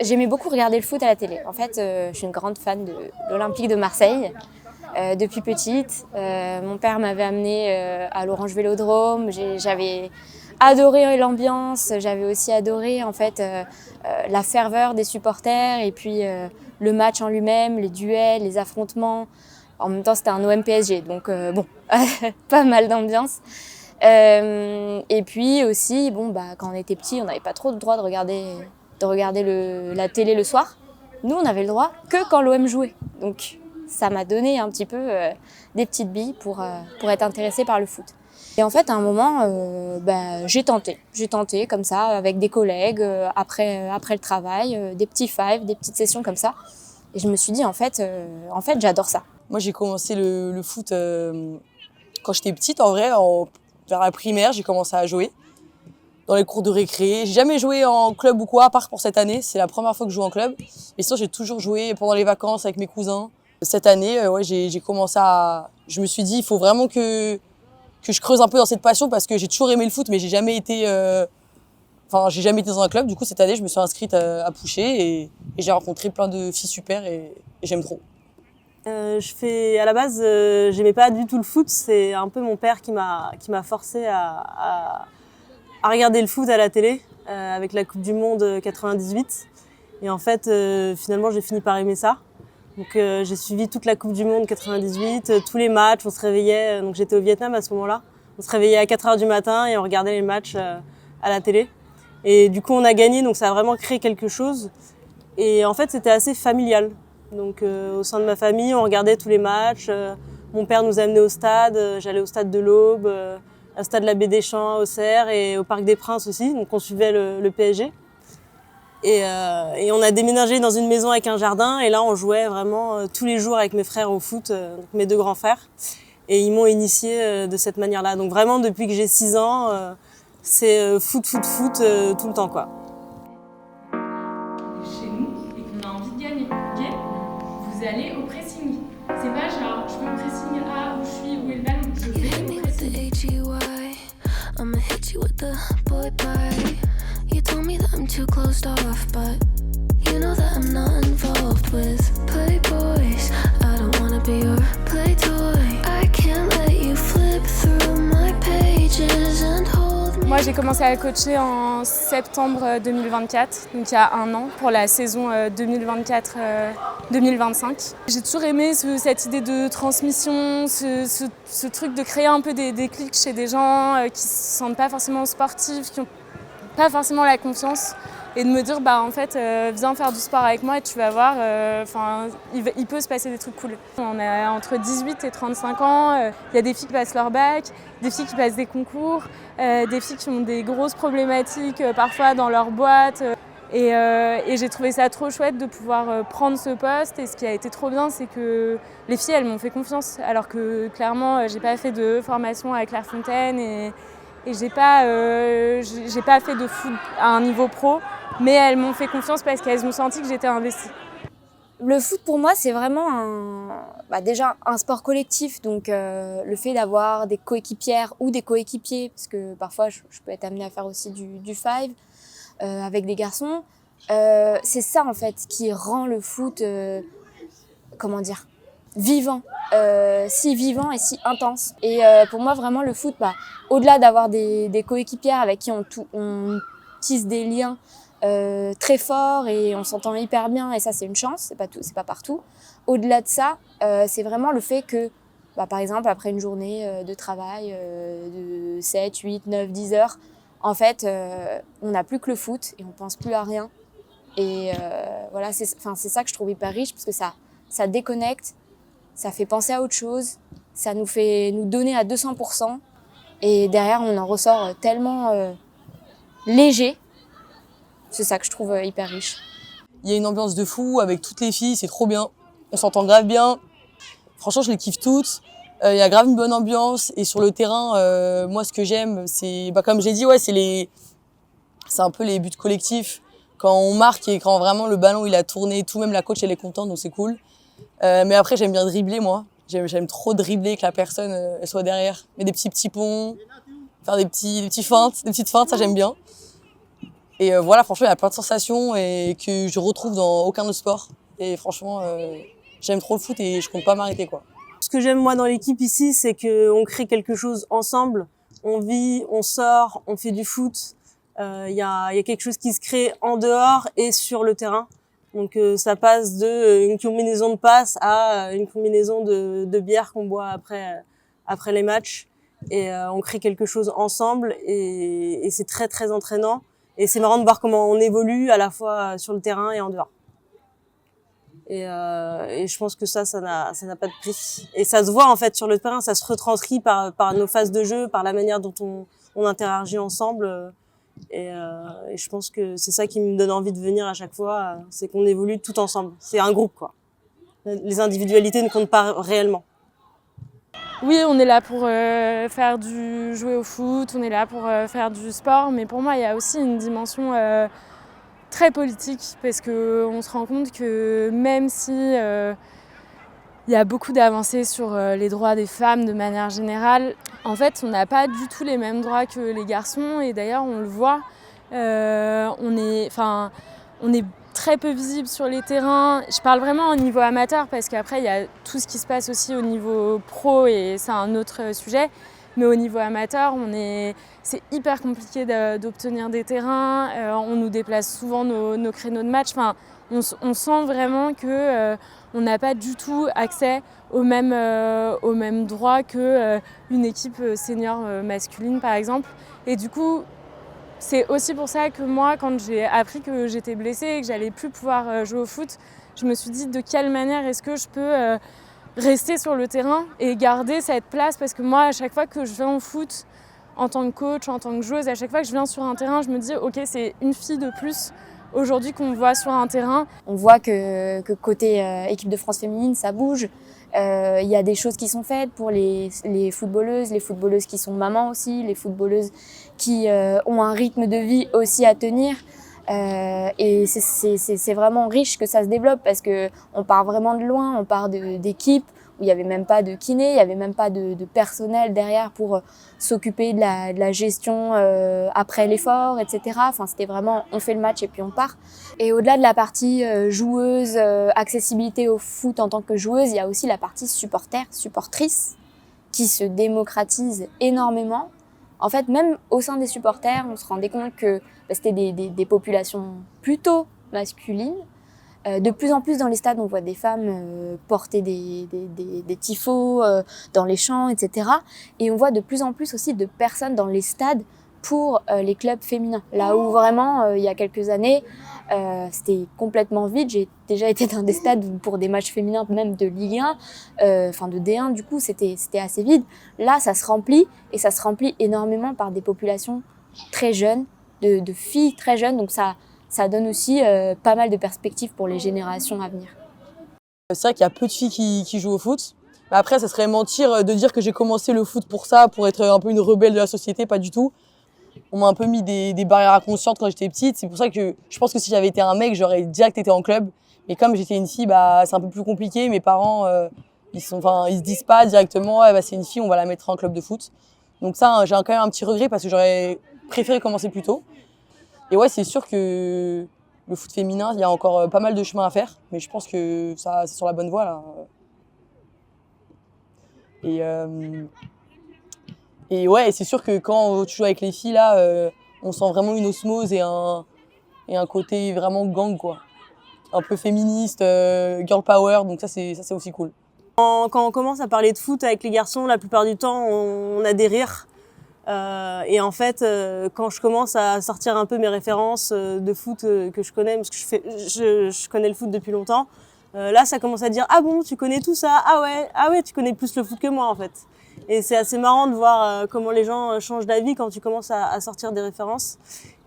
J'aimais beaucoup regarder le foot à la télé. En fait, je suis une grande fan de l'Olympique de Marseille. Depuis petite, mon père m'avait amenée à l'Orange Vélodrome. J'avais adoré l'ambiance. J'avais aussi adoré en fait la ferveur des supporters et puis le match en lui-même, les duels, les affrontements. En même temps, c'était un OM PSG, donc bon, pas mal d'ambiance. Et puis aussi, bon, quand on était petit, on n'avait pas trop le droit de regarder la télé le soir. Nous, on avait le droit que quand l'OM jouait. Donc, ça m'a donné un petit peu des petites billes pour être intéressée par le foot. Et en fait, à un moment, j'ai tenté. J'ai tenté comme ça, avec des collègues, après le travail, des petits fives, des petites sessions comme ça. Et je me suis dit, en fait j'adore ça. Moi, j'ai commencé le foot quand j'étais petite, en vrai, vers la primaire, j'ai commencé à jouer dans les cours de récré. J'ai jamais joué en club ou quoi, à part pour cette année. C'est la première fois que je joue en club. Mais sinon, j'ai toujours joué pendant les vacances avec mes cousins. Cette année, j'ai commencé à... Je me suis dit, il faut vraiment que je creuse un peu dans cette passion parce que j'ai toujours aimé le foot, mais j'ai jamais été dans un club. Du coup, cette année, je me suis inscrite à Pouchet et j'ai rencontré plein de filles super et j'aime trop. À la base, j'aimais pas du tout le foot. C'est un peu mon père qui m'a forcé à regarder le foot à la télé avec la Coupe du Monde 98. Et en fait, finalement, j'ai fini par aimer ça. Donc, j'ai suivi toute la Coupe du Monde 98, tous les matchs. On se réveillait. Donc, j'étais au Vietnam à ce moment-là. On se réveillait à 4h du matin et on regardait les matchs à la télé. Et du coup, on a gagné. Donc, ça a vraiment créé quelque chose. Et en fait, c'était assez familial. Donc au sein de ma famille, on regardait tous les matchs. Mon père nous amenait au stade. J'allais au stade de l'Aube, au stade de la Baie des Champs, à Auxerre et au Parc des Princes aussi. Donc on suivait le PSG. Et on a déménagé dans une maison avec un jardin. Et là, on jouait vraiment tous les jours avec mes frères au foot, mes deux grands frères. Et ils m'ont initiée de cette manière-là. Donc vraiment, depuis que j'ai 6 ans, c'est foot, tout le temps, quoi. Vous allez au pressing. C'est pas genre je veux au pressing A où je suis, où est le ballon, je vais au pressing. I'ma hit you with the boy bye. You told me that I'm too closed off, but you know that I'm not involved with playboys. I don't wanna be your play toy. I can't let you flip through my pages and hold me. Moi j'ai commencé à coacher en septembre 2024, donc il y a 1 an, pour la saison 2024-2025. J'ai toujours aimé cette idée de transmission, ce truc de créer un peu des clics chez des gens qui ne se sentent pas forcément sportifs, qui n'ont pas forcément la confiance. Et de me dire, en fait, viens faire du sport avec moi et tu vas voir, il peut se passer des trucs cool. On a entre 18 et 35 ans, il y a des filles qui passent leur bac, des filles qui passent des concours, des filles qui ont des grosses problématiques parfois dans leur boîte. Et j'ai trouvé ça trop chouette de pouvoir prendre ce poste. Et ce qui a été trop bien, c'est que les filles, elles m'ont fait confiance. Alors que clairement, j'ai pas fait de formation à Clairefontaine et j'ai pas fait de foot à un niveau pro. Mais elles m'ont fait confiance parce qu'elles ont senti que j'étais investie. Le foot pour moi c'est vraiment déjà un sport collectif, donc le fait d'avoir des coéquipières ou des coéquipiers, parce que parfois je peux être amenée à faire aussi du five avec des garçons, c'est ça en fait qui rend le foot vivant, si vivant et si intense. Et pour moi vraiment le foot, au-delà d'avoir des coéquipières avec qui on tisse des liens très fort et on s'entend hyper bien, et ça c'est une chance, c'est pas partout. Au-delà de ça, c'est vraiment le fait que par exemple après une journée de travail de 7, 8, 9, 10 heures, en fait on n'a plus que le foot et on pense plus à rien. Et voilà, c'est ça que je trouve hyper riche, parce que ça déconnecte, ça fait penser à autre chose, ça nous fait nous donner à 200%, et derrière on en ressort tellement léger. C'est ça que je trouve hyper riche. Il y a une ambiance de fou avec toutes les filles, c'est trop bien. On s'entend grave bien. Franchement, je les kiffe toutes. Il y a grave une bonne ambiance. Et sur le terrain, moi, ce que j'aime, c'est, comme j'ai dit, c'est un peu les buts collectifs. Quand on marque et quand vraiment le ballon il a tourné, tout, même la coach elle est contente, donc c'est cool. Mais après, j'aime bien dribbler, moi. J'aime trop dribbler, que la personne elle soit derrière. Mais des petits ponts, faire des petites feintes, ça j'aime bien. Et voilà, franchement, il y a plein de sensations et que je retrouve dans aucun autre sport. Et franchement, j'aime trop le foot et je compte pas m'arrêter, quoi. Ce que j'aime moi dans l'équipe ici, c'est qu'on crée quelque chose ensemble. On vit, on sort, on fait du foot. Il y a quelque chose qui se crée en dehors et sur le terrain. Donc ça passe de une combinaison de passes à une combinaison de bières qu'on boit après les matchs. Et on crée quelque chose ensemble et c'est très très entraînant. Et c'est marrant de voir comment on évolue à la fois sur le terrain et en dehors. Et je pense que ça n'a pas de prix. Et ça se voit en fait sur le terrain, ça se retranscrit par nos phases de jeu, par la manière dont on interagit ensemble. Et je pense que c'est ça qui me donne envie de venir à chaque fois, c'est qu'on évolue tout ensemble. C'est un groupe, quoi. Les individualités ne comptent pas réellement. Oui, on est là pour jouer au foot, on est là pour faire du sport, mais pour moi, il y a aussi une dimension très politique, parce qu'on se rend compte que même si il y a beaucoup d'avancées sur les droits des femmes de manière générale, en fait, on n'a pas du tout les mêmes droits que les garçons, et d'ailleurs, on le voit, on est très peu visible sur les terrains. Je parle vraiment au niveau amateur parce qu'après il y a tout ce qui se passe aussi au niveau pro et c'est un autre sujet. Mais au niveau amateur, c'est hyper compliqué d'obtenir des terrains. On nous déplace souvent nos créneaux de match. Enfin, on sent vraiment que on n'a pas du tout accès aux mêmes droits qu'une équipe senior masculine par exemple. Et du coup, c'est aussi pour ça que moi, quand j'ai appris que j'étais blessée et que j'allais plus pouvoir jouer au foot, je me suis dit de quelle manière est-ce que je peux rester sur le terrain et garder cette place, parce que moi, à chaque fois que je viens au foot, en tant que coach, en tant que joueuse, à chaque fois que je viens sur un terrain, je me dis ok, c'est une fille de plus aujourd'hui qu'on voit sur un terrain. On voit que côté équipe de France féminine, ça bouge. Il y a des choses qui sont faites pour les footballeuses qui sont mamans aussi, les footballeuses qui ont un rythme de vie aussi à tenir. Et c'est vraiment riche que ça se développe parce que on part vraiment de loin, on part d'équipes où il n'y avait même pas de kiné, il n'y avait même pas de personnel derrière pour s'occuper de la gestion après l'effort, etc. Enfin, c'était vraiment on fait le match et puis on part. Et au-delà de la partie joueuse, accessibilité au foot en tant que joueuse, il y a aussi la partie supporter, supportrice qui se démocratise énormément. En fait, même au sein des supporters, on se rendait compte que c'était des populations plutôt masculines. De plus en plus dans les stades, on voit des femmes porter des tifos dans les champs, etc. Et on voit de plus en plus aussi de personnes dans les stades pour les clubs féminins. Là où vraiment, il y a quelques années, c'était complètement vide. J'ai déjà été dans des stades pour des matchs féminins, même de Ligue 1, enfin de D1, du coup, c'était assez vide. Là, ça se remplit, et ça se remplit énormément par des populations très jeunes, de filles très jeunes, donc ça donne aussi pas mal de perspectives pour les générations à venir. C'est vrai qu'il y a peu de filles qui jouent au foot. Mais après, ça serait mentir de dire que j'ai commencé le foot pour ça, pour être un peu une rebelle de la société, pas du tout. On m'a un peu mis des barrières inconscientes quand j'étais petite. C'est pour ça que je pense que si j'avais été un mec, j'aurais direct été en club. Mais comme j'étais une fille, c'est un peu plus compliqué. Mes parents, ils se disent pas directement, ouais, c'est une fille, on va la mettre en club de foot. Donc ça, j'ai quand même un petit regret parce que j'aurais préféré commencer plus tôt. Et ouais, c'est sûr que le foot féminin, il y a encore pas mal de chemin à faire. Mais je pense que ça, c'est sur la bonne voie, là. Et ouais, c'est sûr que quand tu joues avec les filles, là, on sent vraiment une osmose et un côté vraiment gang, quoi. Un peu féministe, girl power, donc ça c'est aussi cool. Quand on commence à parler de foot avec les garçons, la plupart du temps, on a des rires. Et en fait, quand je commence à sortir un peu mes références de foot que je connais, parce que je connais le foot depuis longtemps, là ça commence à dire « Ah bon, tu connais tout ça? Ah ouais, tu connais plus le foot que moi en fait ». Et c'est assez marrant de voir comment les gens changent d'avis quand tu commences à sortir des références.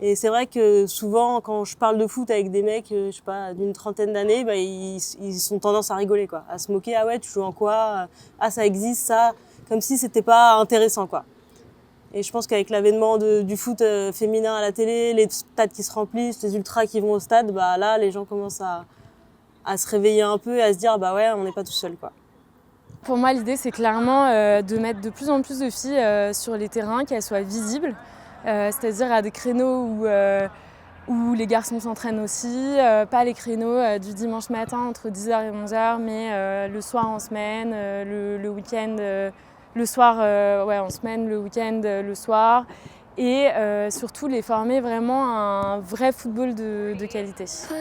Et c'est vrai que souvent, quand je parle de foot avec des mecs, je sais pas, d'une trentaine d'années, ils ont tendance à rigoler, quoi, à se moquer. Ah ouais, tu joues en quoi? Ah, ça existe, ça, comme si c'était pas intéressant, quoi. Et je pense qu'avec l'avènement du foot féminin à la télé, les stades qui se remplissent, les ultras qui vont au stade, là, les gens commencent à se réveiller un peu et à se dire, ouais, on n'est pas tout seul, quoi. Pour moi, l'idée, c'est clairement de mettre de plus en plus de filles sur les terrains, qu'elles soient visibles, c'est-à-dire à des créneaux où les garçons s'entraînent aussi, pas les créneaux du dimanche matin entre 10h et 11h, mais le soir en semaine, le week-end, le soir en semaine, le week-end, le soir. Et surtout les former vraiment à un vrai football de qualité. Soit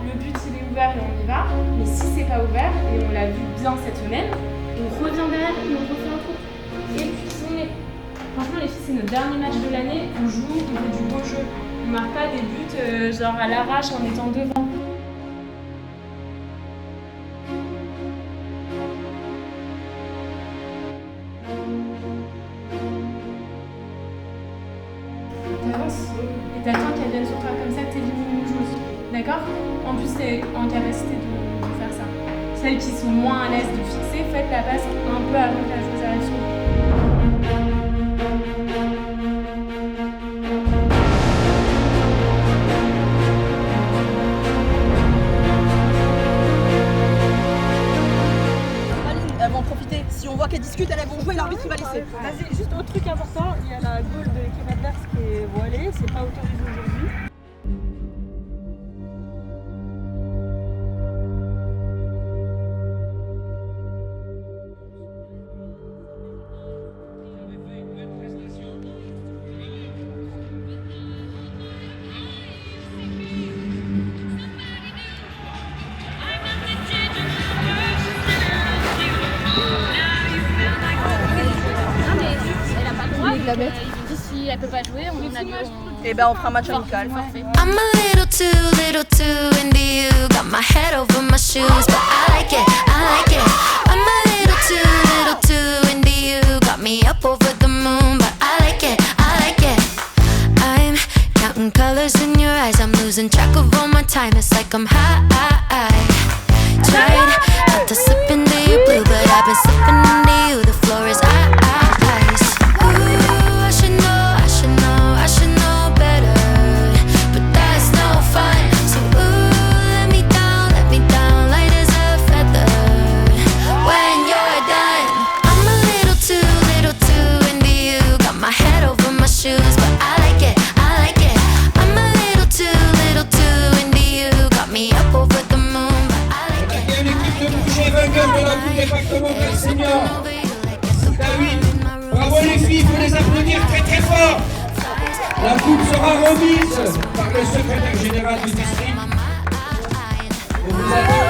le but il est ouvert et on y va, mais si c'est pas ouvert, et on l'a vu bien cette semaine, on revient derrière et on refait un tour. Et puis si on est... Franchement les filles, c'est notre dernier match de l'année, on joue, on fait du beau jeu. On marque pas des buts genre à l'arrache en étant devant. T'avances et t'attends qu'elle vienne sur toi comme ça, t'élimines une chose. D'accord? En plus, t'es en capacité de faire ça. Celles qui sont moins à l'aise de fixer, faites la passe un peu avant que la chose arrive sur vous. Elles vont en profiter. Si on voit qu'elles discutent, elles vont jouer, l'arbitre il va laisser. Vas-y, juste autre truc important, il y a la goal de l'équipe adverse qui est voilée, c'est pas autorisé aujourd'hui. Si elle peut pas jouer, on a dit Et ben on fera un match amical. I'm a little too into you. Got my head over my shoes, but I like it. I'm a little too into you. Got me up over the moon, but I like it. I'm counting colors in your eyes. I'm losing track of all my time. It's like I'm high. Tried not to slip into your blue, but I've been slipping into you. The floor is ice. Bravo les filles, il faut les applaudir très très fort. La coupe sera remise par le secrétaire général du district. On vous attend.